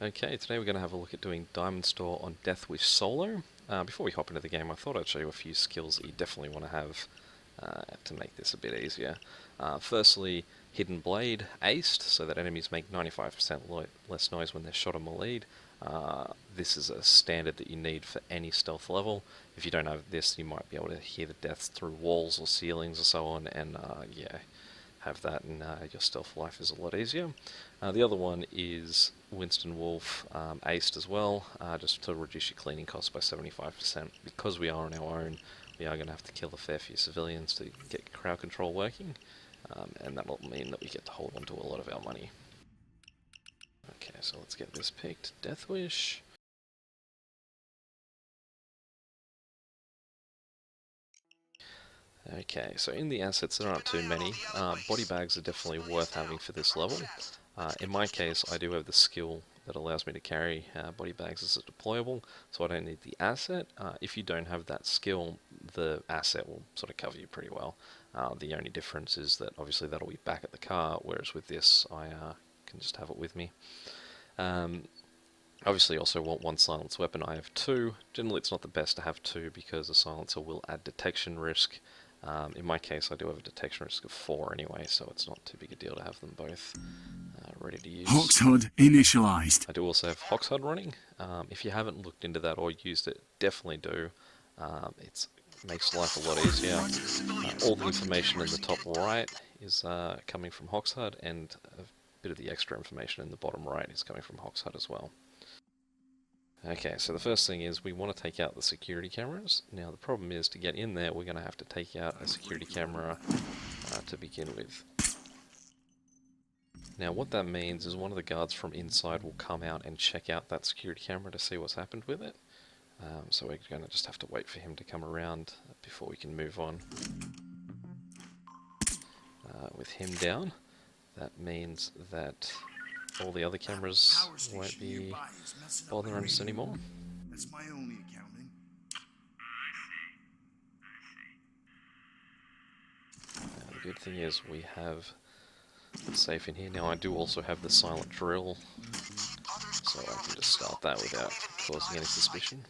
Okay, today we're going to have a look at doing Diamond Store on Death Wish Solo. Before we hop into the game, I thought I'd show you a few skills that you definitely want to have to make this a bit easier. Firstly, Hidden Blade, aced, so that enemies make 95% less noise when they're shot or meleeed. This is a standard that you need for any stealth level. If you don't have this, you might be able to hear the deaths through walls or ceilings or so on, and yeah, have that, and your stealth life is a lot easier. The other one is Winston Wolf, aced as well, just to reduce your cleaning costs by 75%. Because we are on our own, we are going to have to kill a fair few civilians to get crowd control working, and that'll mean that we get to hold on to a lot of our money. Okay, so let's get this picked. Death Wish. Okay, so in the assets there aren't too many. Body bags are definitely worth having for this level. In my case, I do have the skill that allows me to carry body bags as a deployable, so I don't need the asset. If you don't have that skill, the asset will sort of cover you pretty well. The only difference is that obviously that'll be back at the car, whereas with this I can just have it with me. Obviously also want one silenced weapon. I have two. Generally it's not the best to have two because a silencer will add detection risk. In my case, I do have a detection risk of 4 anyway, so it's not too big a deal to have them both ready to use. Hoxhud initialized. I do also have Hoxhud running. If you haven't looked into that or used it, definitely do. It makes life a lot easier. All the information in the top right is coming from Hoxhud, and a bit of the extra information in the bottom right is coming from Hoxhud as well. Okay, so the first thing is we want to take out the security cameras. Now the problem is, to get in there we're going to have to take out a security camera to begin with. Now what that means is one of the guards from inside will come out and check out that security camera to see what's happened with it. So we're going to just have to wait for him to come around before we can move on. With him down, that means that all the other cameras won't be bothering us anymore. That's my only accounting. The good thing is we have it safe in here. Now I do also have the silent drill, so I can just start that without causing any suspicion.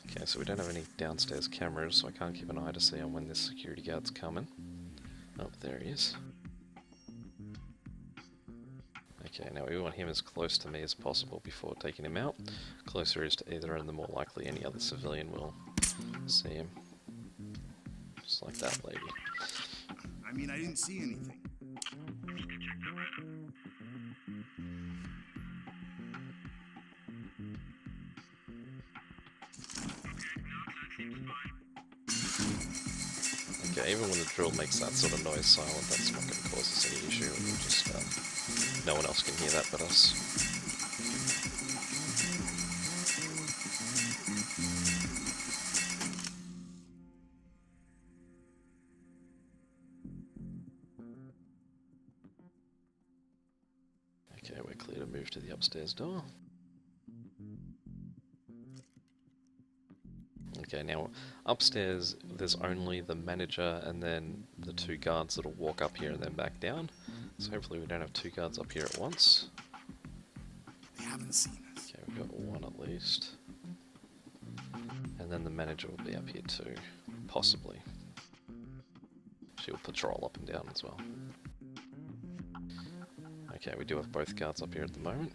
Okay, so we don't have any downstairs cameras, so I can't keep an eye to see on when this security guard's coming. Oh, there he is. Okay, now we want him as close to me as possible before taking him out. Closer is to either end, the more likely any other civilian will see him. Just like that lady. I mean, I didn't see anything. Okay, even when the drill makes that sort of noise silent, that's not going to cause us any issue. We'll just, no one else can hear that but us. Okay, we're clear to move to the upstairs door. Okay, now upstairs there's only the manager and then the 2 guards that'll walk up here and then back down. So hopefully we don't have 2 guards up here at once. They haven't seen us. Okay, we've got 1 at least. And then the manager will be up here too, possibly. She'll patrol up and down as well. Okay, we do have both guards up here at the moment.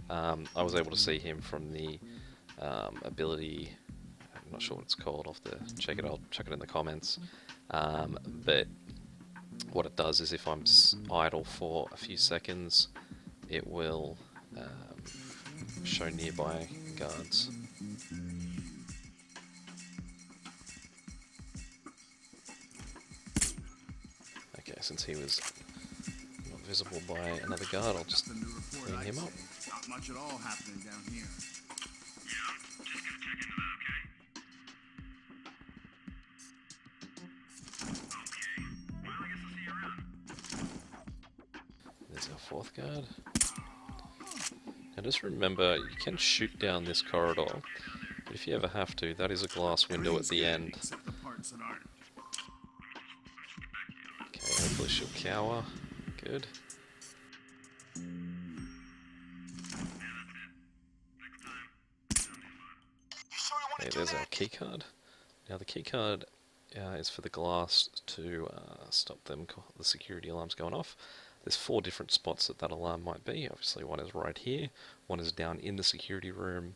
I was able to see him from the ability, I'm not sure what it's called, I'll have to check it, I'll chuck it in the comments. But what it does is if I'm idle for a few seconds, it will show nearby guards. Okay, since he was not visible by another guard, I'll just clean him up. Not much at all happening down here. There's our 4th guard. Now just remember, you can shoot down this corridor, but if you ever have to, that is a glass window at the end. parts that aren't. Okay, hopefully she'll cower. Good. Okay, there's our keycard. Now the keycard is for the glass to stop the security alarms going off. There's 4 different spots that alarm might be. Obviously one is right here, one is down in the security room,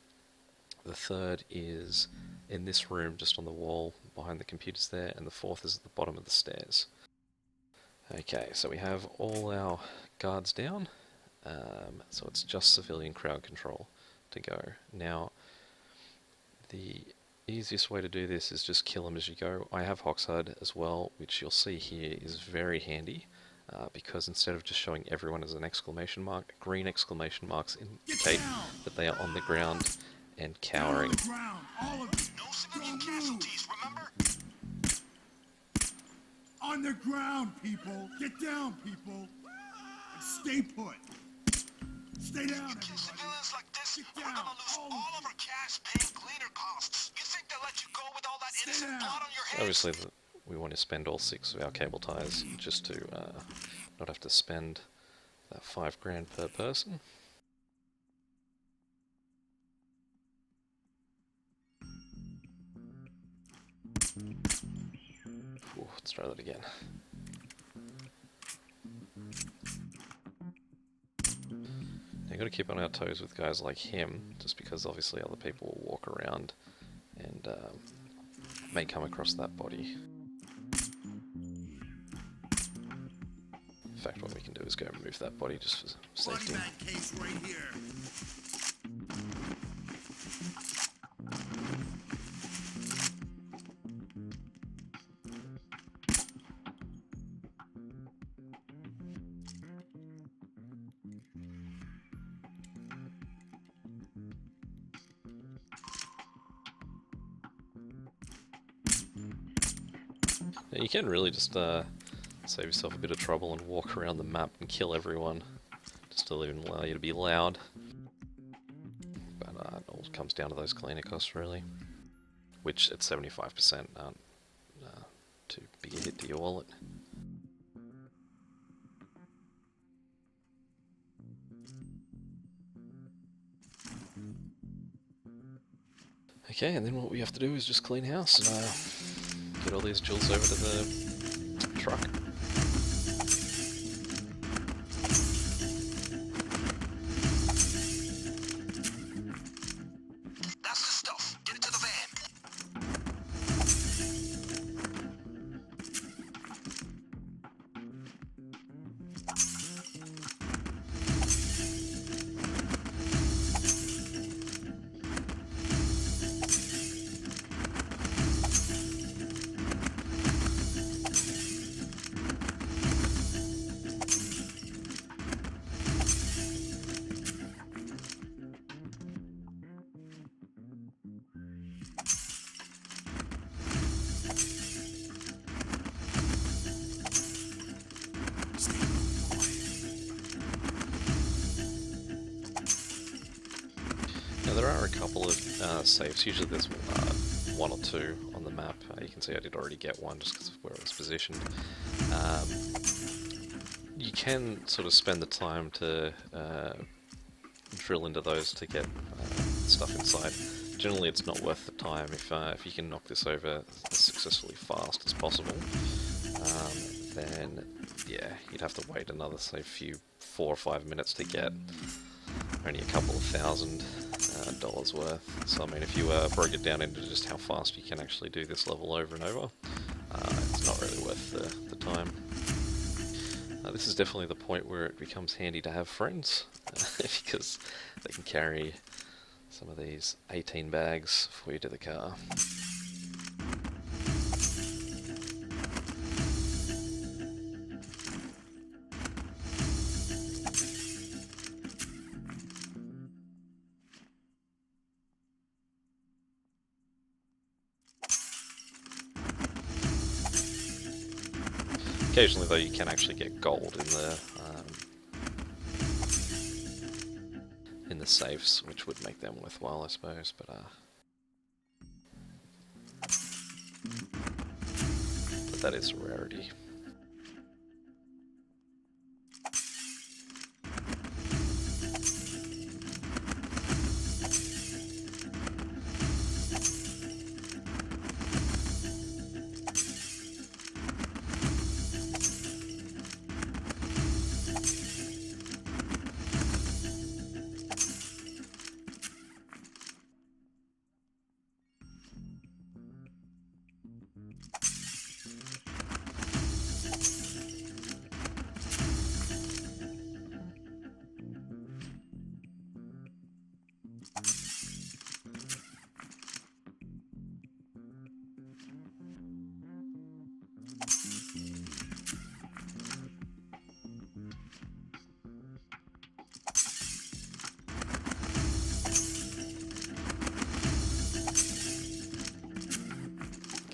the third is in this room just on the wall behind the computers there, and the fourth is at the bottom of the stairs. Okay, so we have all our guards down, so it's just civilian crowd control to go. Now, the easiest way to do this is just kill them as you go. I have Hoxhud as well, which you'll see here is very handy, because instead of just showing everyone as an exclamation mark, green exclamation marks indicate that they are on the ground and cowering. All of you. No civilian casualties, remember? On the ground, people. Get down, people. And stay put. Stay down, everybody. Civilians like this, we're gonna lose all of our cash-paying cleaner costs. You think they'll let you go with all that innocent blood on your hands? Obviously, we want to spend all 6 of our cable ties just to not have to spend that $5,000 per person. Ooh, let's try that again. Now, you've got to keep on our toes with guys like him, just because obviously other people will walk around and may come across that body. In fact, what we can do is go and move that body just for safety. Body bag case right here. Now, you can really just save yourself a bit of trouble and walk around the map and kill everyone, just to even allow you to be loud. But it all comes down to those cleaner costs, really, which at 75% aren't too big a hit to your wallet. Okay, and then what we have to do is just clean house and get all these jewels over to the truck. That's the stuff. Get it to the van. Now there are a couple of safes, usually there's 1 or 2 on the map. You can see I did already get one just because of where it was positioned. You can sort of spend the time to drill into those to get stuff inside. Generally it's not worth the time if you can knock this over as successfully fast as possible. Then yeah, you'd have to wait another, say, 4 or 5 minutes to get only a couple of $1,000 worth. So I mean, if you broke it down into just how fast you can actually do this level over and over, it's not really worth the time. This is definitely the point where it becomes handy to have friends, because they can carry some of these 18 bags for you to the car. Occasionally, though, you can actually get gold in the safes, which would make them worthwhile, I suppose. But that is a rarity.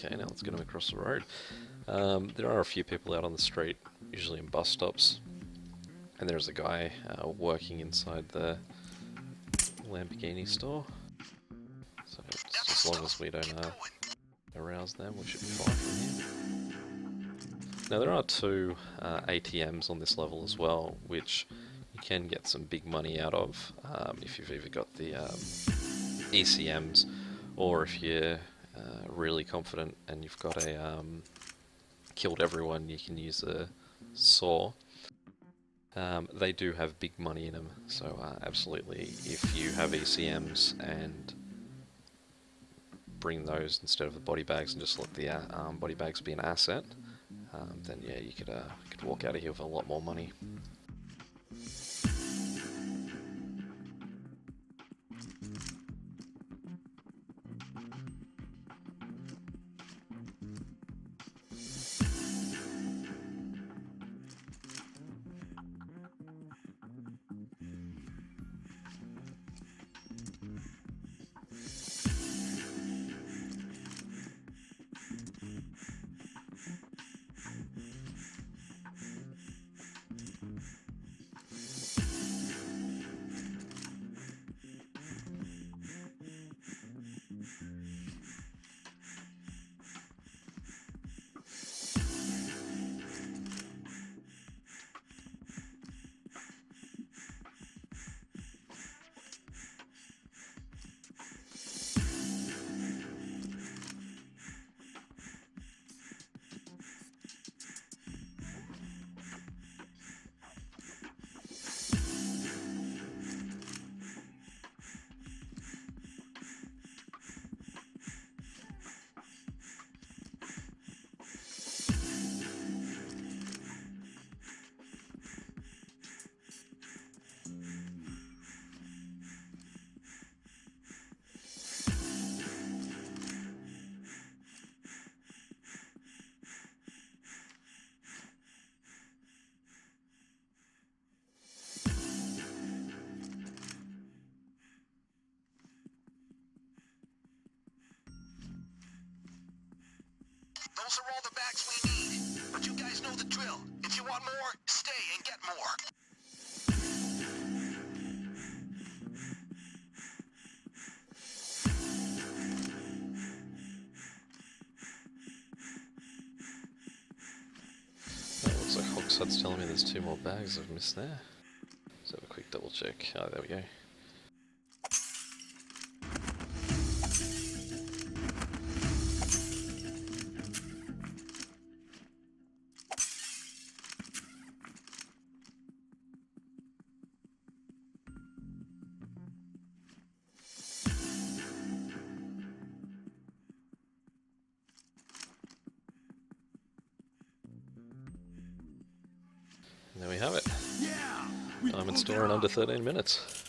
Okay, now let's get him across the road. There are a few people out on the street, usually in bus stops. And there's a guy working inside the Lamborghini store. So as long as we don't arouse them, we should be fine from here. Now there are two ATMs on this level as well, which you can get some big money out of if you've either got the ECMs or if you're really confident and you've got a killed everyone, you can use a saw. They do have big money in them, so absolutely, if you have ECMs and bring those instead of the body bags and just let the body bags be an asset, then yeah, you could walk out of here with a lot more money. Those are all the bags we need. But you guys know the drill. If you want more, stay and get more. Looks like Hogshead's telling me there's 2 more bags I've missed there. Let's have a quick double check. Oh, there we go. And there we have it. Yeah, Diamond store in under 13 minutes.